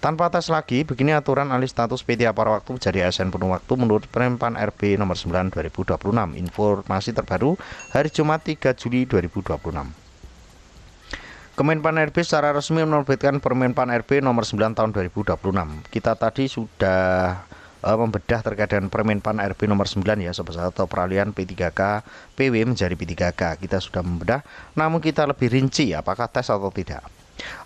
Tanpa tes lagi, begini aturan alih status P3 Parwaktu menjadi ASN penuh waktu menurut Permenpan RB nomor 9 2026. Informasi terbaru hari Jumat 3 Juli 2026. Kemenpan RB secara resmi menerbitkan Permenpan RB nomor 9 tahun 2026. Kita tadi sudah membedah terkait dengan Permenpan RB nomor 9 ya sobat, atau peralihan P3K PW menjadi P3K. Kita sudah membedah, namun kita lebih rinci apakah tes atau tidak.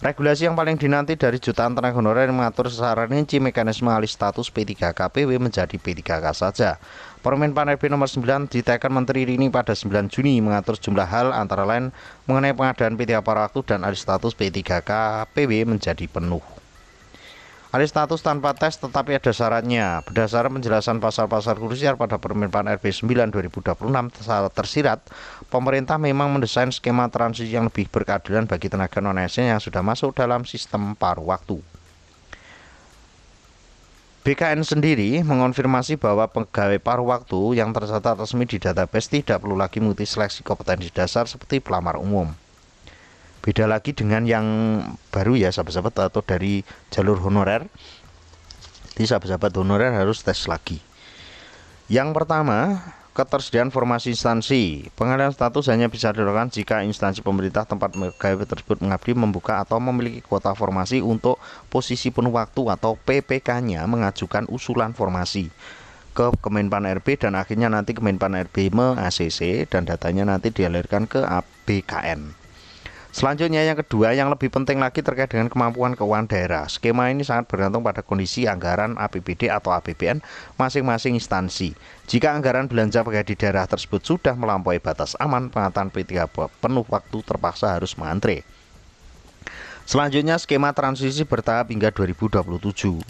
Regulasi yang paling dinanti dari jutaan tenaga honorer yang mengatur secara rinci mekanisme alih status P3K PW menjadi P3K saja. Permenpan RB nomor 9 ditekan Menteri Rini pada 9 Juni mengatur sejumlah hal antara lain mengenai pengadaan P3K Parwaktu dan alih status P3K PW menjadi penuh. Alih status tanpa tes tetapi ada syaratnya. Berdasarkan penjelasan pasal-pasal krusial pada Permenpan RB 9 2026 tersirat, pemerintah memang mendesain skema transisi yang lebih berkeadilan bagi tenaga non-ASN yang sudah masuk dalam sistem paruh waktu. BKN sendiri mengonfirmasi bahwa pegawai paruh waktu yang tercatat resmi di database tidak perlu lagi mengikuti seleksi kompetensi dasar seperti pelamar umum. Beda lagi dengan yang baru ya sahabat-sahabat, atau dari jalur honorer. Jadi sahabat-sahabat honorer harus tes lagi. Yang pertama, ketersediaan formasi instansi. Pengalihan status hanya bisa dilakukan jika instansi pemerintah tempat pegawai tersebut mengabdi membuka atau memiliki kuota formasi untuk posisi penuh waktu atau PPK-nya mengajukan usulan formasi ke Kemenpan RB dan akhirnya nanti Kemenpan RB me-ACC dan datanya nanti dialirkan ke BKN. Selanjutnya yang kedua, yang lebih penting lagi terkait dengan kemampuan keuangan daerah. Skema ini sangat bergantung pada kondisi anggaran APBD atau APBN masing-masing instansi. Jika anggaran belanja pegawai di daerah tersebut sudah melampaui batas aman, pengadaan P3K penuh waktu terpaksa harus mengantre. Selanjutnya skema transisi bertahap hingga 2027.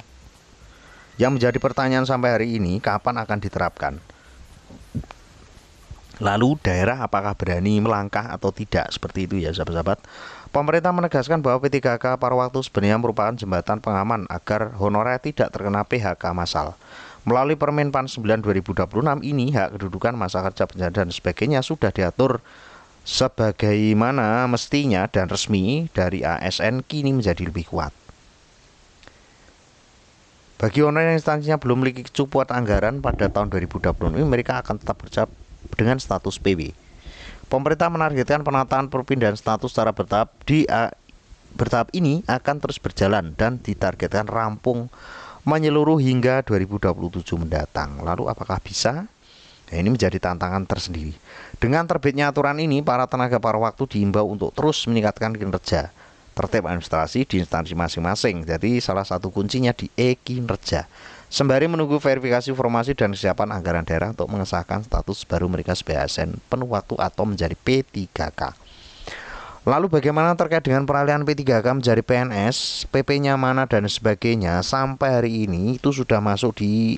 Yang menjadi pertanyaan sampai hari ini, kapan akan diterapkan? Lalu daerah apakah berani melangkah atau tidak, seperti itu ya sahabat-sahabat. Pemerintah menegaskan bahwa P3K Parwaktu sebenarnya merupakan jembatan pengaman agar honorer tidak terkena PHK massal. Melalui Permenpan 9 2026 ini, hak kedudukan, masa kerja, penjara dan sebagainya sudah diatur sebagaimana mestinya dan resmi dari ASN kini menjadi lebih kuat. Bagi honorer yang instansinya belum memiliki kecukupan anggaran pada tahun 2026 ini, mereka akan tetap kerja dengan status PW. Pemerintah menargetkan penataan perpindahan status secara bertahap bertahap ini akan terus berjalan dan ditargetkan rampung menyeluruh hingga 2027 mendatang. Lalu apakah bisa? Nah, ini menjadi tantangan tersendiri. Dengan terbitnya aturan ini, para tenaga paruh waktu diimbau untuk terus meningkatkan kinerja tertib administrasi di instansi masing-masing. Jadi salah satu kuncinya di kinerja. Sembari menunggu verifikasi formasi dan kesiapan anggaran daerah untuk mengesahkan status baru mereka sebagai ASN penuh waktu atau menjadi P3K. Lalu bagaimana terkait dengan peralihan P3K menjadi PNS, PP-nya mana dan sebagainya? Sampai hari ini itu sudah masuk di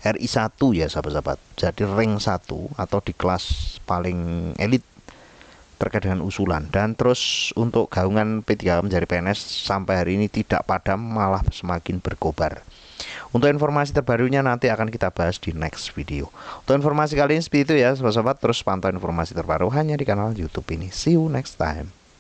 RI1 ya sahabat-sahabat. Jadi ring 1 atau di kelas paling elit terkait dengan usulan. Dan terus untuk gaungan P3K menjadi PNS sampai hari ini tidak padam, malah semakin berkobar. Untuk informasi terbarunya nanti akan kita bahas di next video. Untuk informasi kali ini seperti itu ya sahabat-sahabat. Terus pantau informasi terbaru hanya di kanal YouTube ini. See you next time.